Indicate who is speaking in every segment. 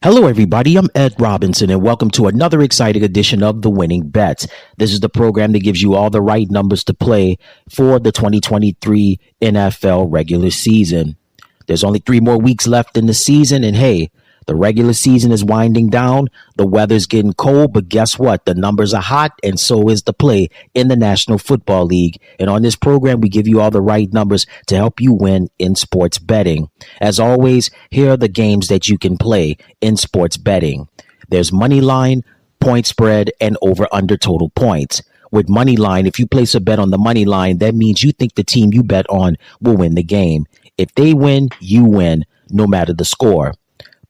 Speaker 1: Hello, everybody. I'm Ed Robinson, and welcome to another exciting edition of The Winning Bets. This is the program that gives you all the right numbers to play for the 2023 NFL regular season. There's only 3 more weeks left in the season, and hey, the regular season is winding down. The weather's getting cold, but guess what? The numbers are hot, and so is the play in the National Football League. And on this program, we give you all the right numbers to help you win in sports betting. As always, here are the games that you can play in sports betting. There's money line, point spread, and over/under total points. With money line, if you place a bet on the money line, that means you think the team you bet on will win the game. If they win, you win, no matter the score.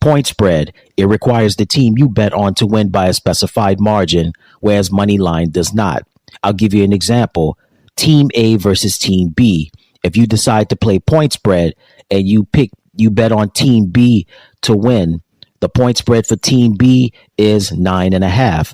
Speaker 1: Point spread, it requires the team you bet on to win by a specified margin, whereas money line does not. I'll give you an example. Team A versus Team B. If you decide to play point spread and you bet on Team B to win, the point spread for Team B is 9.5.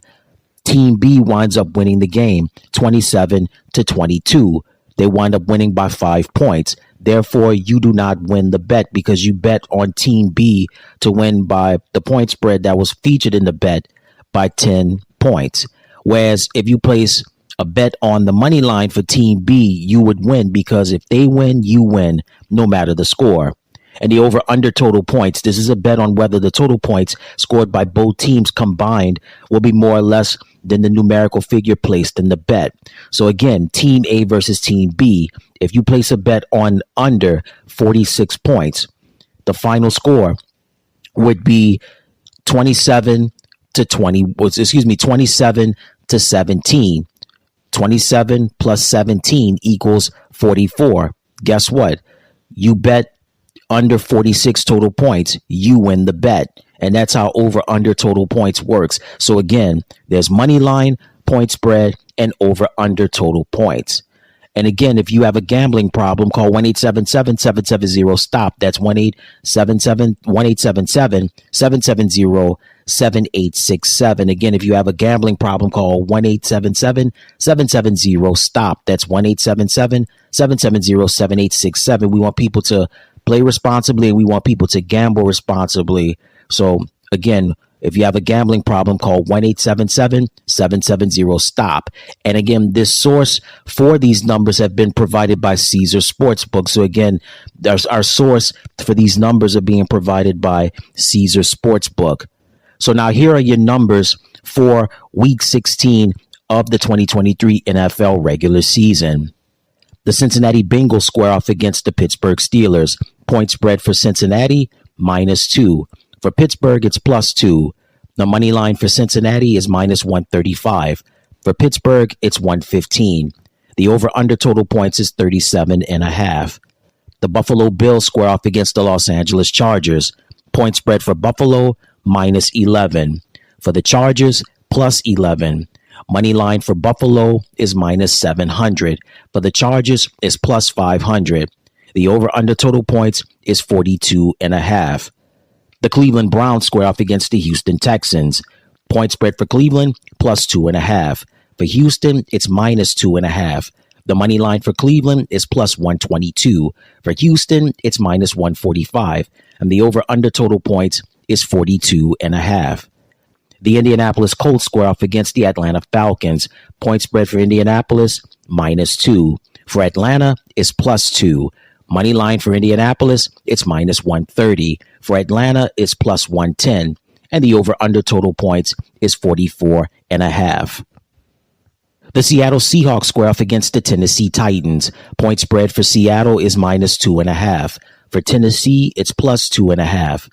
Speaker 1: Team B winds up winning the game 27-22. They wind up winning by 5 points. Therefore, you do not win the bet because you bet on Team B to win by the point spread that was featured in the bet by 10 points. Whereas if you place a bet on the money line for Team B, you would win because if they win, you win, no matter the score. And the over/under total points, this is a bet on whether the total points scored by both teams combined will be more or less than the numerical figure placed in the bet. So again, Team A versus Team B, if you place a bet on under 46 points, the final score would be 27 to 17. 27 plus 17 equals 44. Guess what? You bet under 46 total points, you win the bet. And that's how over/under total points works. So again, there's money line, point spread, and over/under total points. And again, if you have a gambling problem, call 1-877-770-STOP. That's 1-877-770-7867. Again, if you have a gambling problem, call 1-877-770-STOP. That's 1-877-770-7867. We want people to play responsibly, and we want people to gamble responsibly. So again, if you have a gambling problem, call 1-877-770-STOP. And again, this source for these numbers have been provided by Caesar Sportsbook. So again, our source for these numbers are being provided by Caesar Sportsbook. So now here are your numbers for Week 16 of the 2023 NFL regular season. The Cincinnati Bengals square off against the Pittsburgh Steelers. Point spread for Cincinnati, -2. For Pittsburgh, it's +2. The money line for Cincinnati is -135. For Pittsburgh, it's 115. The over/under total points is 37.5. The Buffalo Bills square off against the Los Angeles Chargers. Point spread for Buffalo, -11. For the Chargers, +11. Money line for Buffalo is -700. For the Chargers, is +500. The over/under total points is 42.5. The Cleveland Browns square off against the Houston Texans. Point spread for Cleveland, +2.5. For Houston, it's -2.5. The money line for Cleveland is +122. For Houston, it's -145. And the over/under total points is 42.5. The Indianapolis Colts square off against the Atlanta Falcons. Point spread for Indianapolis, -2. For Atlanta, is +2. Money line for Indianapolis, it's -130. For Atlanta, it's +110. And the over/under total points is 44.5. The Seattle Seahawks square off against the Tennessee Titans. Point spread for Seattle is -2.5. For Tennessee, it's +2.5.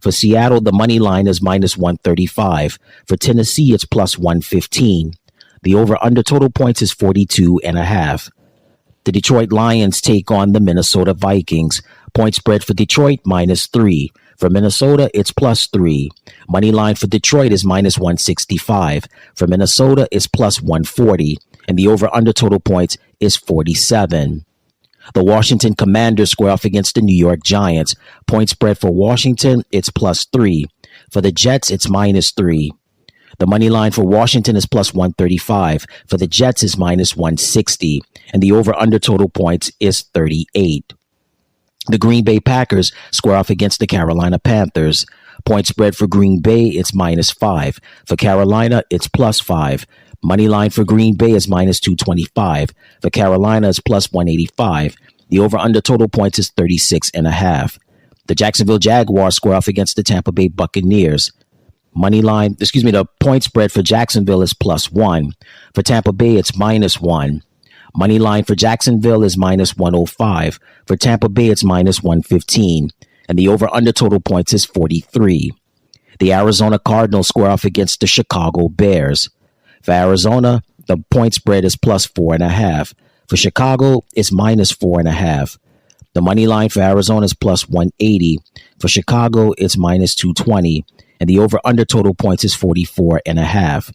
Speaker 1: For Seattle, the money line is -135. For Tennessee, it's +115. The over/under total points is 42.5. The Detroit Lions take on the Minnesota Vikings. Point spread for Detroit, -3. For Minnesota, it's +3. Money line for Detroit is -165. For Minnesota, it's +140. And the over/under total points is 47. The Washington Commanders square off against the New York Giants. Point spread for Washington, it's +3. For the Jets, it's -3. The money line for Washington is +135. For the Jets is -160. And the over/under total points is 38. The Green Bay Packers square off against the Carolina Panthers. Point spread for Green Bay, it's -5. For Carolina, it's +5. Money line for Green Bay is -225. For Carolina, it's +185. The over-under total points is 36.5. The Jacksonville Jaguars square off against the Tampa Bay Buccaneers. The point spread for Jacksonville is +1. For Tampa Bay, it's -1. Money line for Jacksonville is -105. For Tampa Bay, it's -115. And the over-under total points is 43. The Arizona Cardinals square off against the Chicago Bears. For Arizona, the point spread is +4.5. For Chicago, it's -4.5. The money line for Arizona is +180. For Chicago, it's -220. And the over-under total points is 44.5.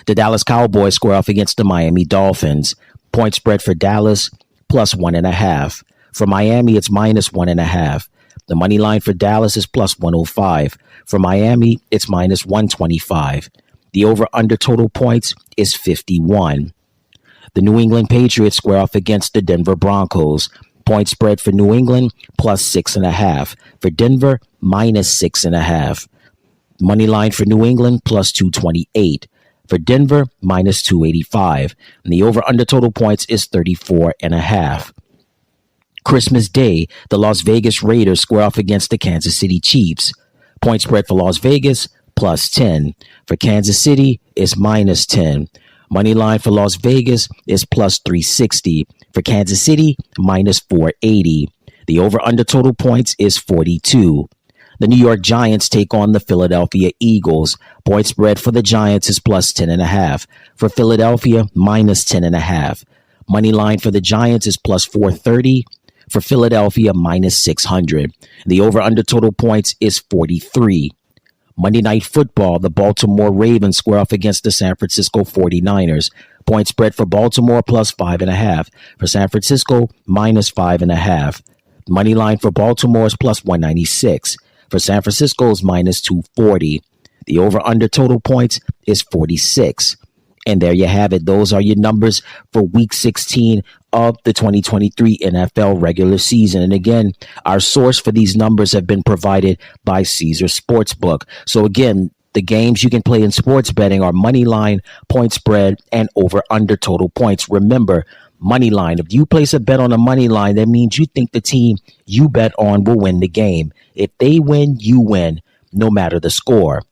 Speaker 1: The Dallas Cowboys square off against the Miami Dolphins. Point spread for Dallas, +1.5. For Miami, it's -1.5. The money line for Dallas is +105. For Miami, it's -125. The over-under total points is 51. The New England Patriots square off against the Denver Broncos. Point spread for New England, +6.5. For Denver, -6.5. Money line for New England, +228. For Denver, -285. And the over-under total points is 34.5. Christmas Day, the Las Vegas Raiders square off against the Kansas City Chiefs. Point spread for Las Vegas, +10. For Kansas City, is -10. Money line for Las Vegas is +360. For Kansas City, -480. The over-under total points is 42. The New York Giants take on the Philadelphia Eagles. Point spread for the Giants is +10.5. For Philadelphia, -10.5. Money line for the Giants is +430. For Philadelphia, -600. The over-under total points is 43. Monday Night Football, the Baltimore Ravens square off against the San Francisco 49ers. Point spread for Baltimore, +5.5. For San Francisco, -5.5. Money line for Baltimore is +196. For San Francisco is -240. The over-under total points is 46. And there you have it. Those are your numbers for Week 16 of the 2023 NFL regular season. And again, our source for these numbers have been provided by Caesar Sportsbook. So again, the games you can play in sports betting are money line, point spread, and over-under total points. Remember, money line. If you place a bet on a money line, that means you think the team you bet on will win the game. If they win, you win, no matter the score.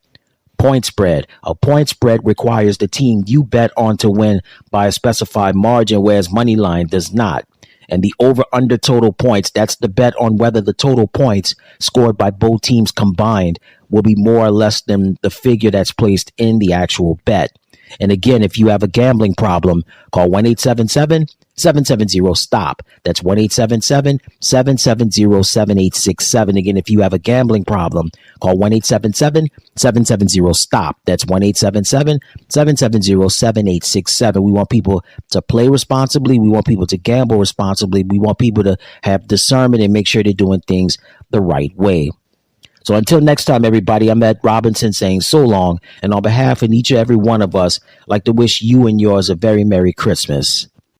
Speaker 1: Point spread. A point spread requires the team you bet on to win by a specified margin, whereas money line does not. And the over-under total points, that's the bet on whether the total points scored by both teams combined will be more or less than the figure that's placed in the actual bet. And again, if you have a gambling problem, call 1-877-770-STOP. That's 1-877-770-7867. Again, if you have a gambling problem, call 1-877-770-STOP. That's 1-877-770-7867. We want people to play responsibly. We want people to gamble responsibly. We want people to have discernment and make sure they're doing things the right way. So until next time, everybody, I'm Ed Robinson saying so long. And on behalf of each and every one of us, I'd like to wish you and yours a very Merry Christmas.